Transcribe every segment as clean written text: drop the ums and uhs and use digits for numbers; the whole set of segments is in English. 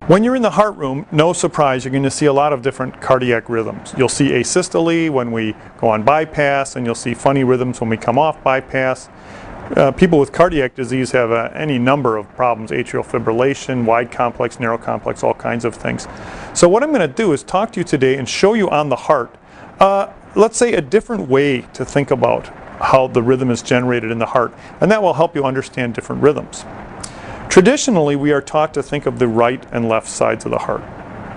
When you're in the heart room, no surprise, you're going to see a lot of different cardiac rhythms. You'll see asystole when we go on bypass, and you'll see funny rhythms when we come off bypass. People with cardiac disease have any number of problems: atrial fibrillation, wide complex, narrow complex, all kinds of things. So what I'm going to do is talk to you today and show you on the heart, let's say, a different way to think about how the rhythm is generated in the heart, and that will help you understand different rhythms. Traditionally, we are taught to think of the right and left sides of the heart.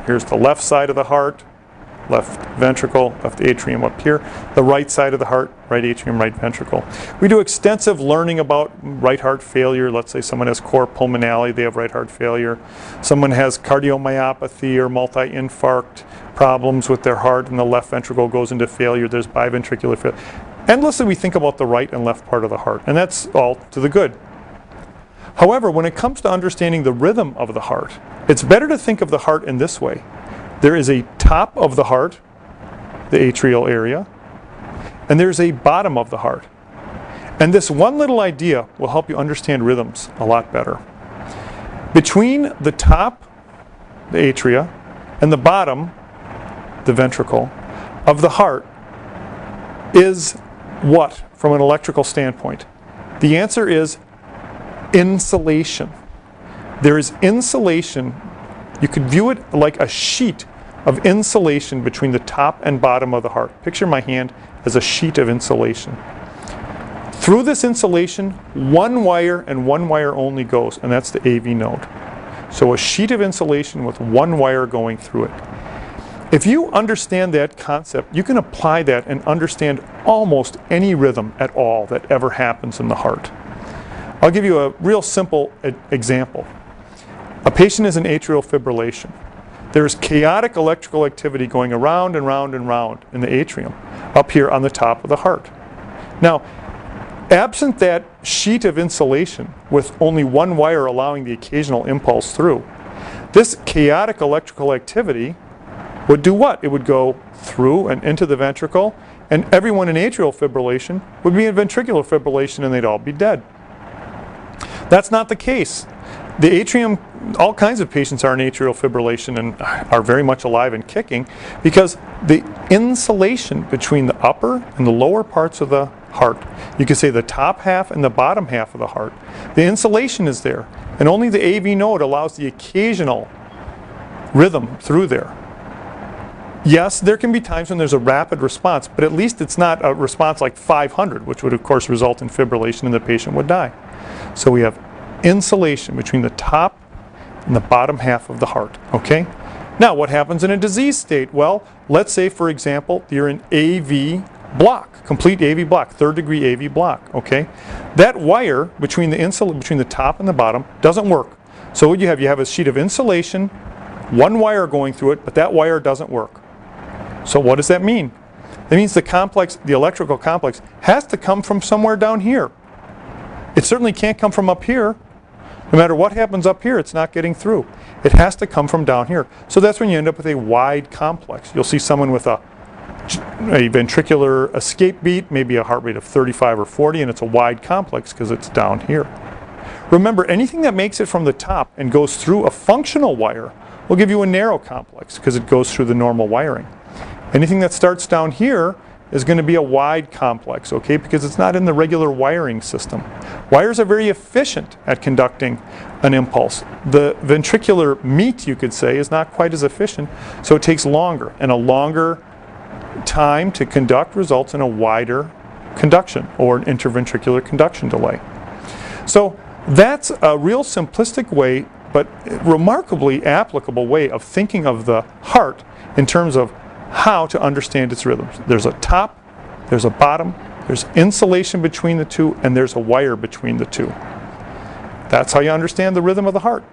Here's the left side of the heart, left ventricle, left atrium up here. The right side of the heart, right atrium, right ventricle. We do extensive learning about right heart failure. Let's say someone has cor pulmonale, they have right heart failure. Someone has cardiomyopathy or multi-infarct problems with their heart, and the left ventricle goes into failure. There's biventricular failure. Endlessly we think about the right and left part of the heart, and that's all to the good. However, when it comes to understanding the rhythm of the heart, it's better to think of the heart in this way. There is a top of the heart, the atrial area, and there's a bottom of the heart. And this one little idea will help you understand rhythms a lot better. Between the top, the atria, and the bottom, the ventricle, of the heart is what from an electrical standpoint? The answer is insulation. There is insulation. You could view it like a sheet of insulation between the top and bottom of the heart. Picture my hand as a sheet of insulation. Through this insulation, one wire and one wire only goes, and that's the AV node. So a sheet of insulation with one wire going through it. If you understand that concept, you can apply that and understand almost any rhythm at all that ever happens in the heart. I'll give you a real simple example. A patient is in atrial fibrillation. There's chaotic electrical activity going around and round and round in the atrium, up here on the top of the heart. Now, absent that sheet of insulation with only one wire allowing the occasional impulse through, this chaotic electrical activity would do what? It would go through and into the ventricle, and everyone in atrial fibrillation would be in ventricular fibrillation, and they'd all be dead. That's not the case. The atrium, all kinds of patients are in atrial fibrillation and are very much alive and kicking because the insulation between the upper and the lower parts of the heart, you could say the top half and the bottom half of the heart, the insulation is there, and only the AV node allows the occasional rhythm through there. Yes, there can be times when there's a rapid response, but at least it's not a response like 500, which would of course result in fibrillation and the patient would die. So we have insulation between the top and the bottom half of the heart, okay? Now, what happens in a disease state? Well, let's say, for example, you're in AV block, complete AV block, third degree AV block, okay? That wire between the top and the bottom doesn't work. So what you have a sheet of insulation, one wire going through it, but that wire doesn't work. So what does that mean? That means the electrical complex has to come from somewhere down here. It certainly can't come from up here. No matter what happens up here, it's not getting through. It has to come from down here. So that's when you end up with a wide complex. You'll see someone with a ventricular escape beat, maybe a heart rate of 35 or 40, and it's a wide complex because it's down here. Remember, anything that makes it from the top and goes through a functional wire will give you a narrow complex because it goes through the normal wiring. Anything that starts down here is going to be a wide complex, okay, because it's not in the regular wiring system. Wires are very efficient at conducting an impulse. The ventricular meat, you could say, is not quite as efficient, so it takes longer, and a longer time to conduct results in a wider conduction or an interventricular conduction delay. So that's a real simplistic way, but remarkably applicable way of thinking of the heart in terms of how to understand its rhythms. There's a top, there's a bottom, there's insulation between the two, and there's a wire between the two. That's how you understand the rhythm of the heart.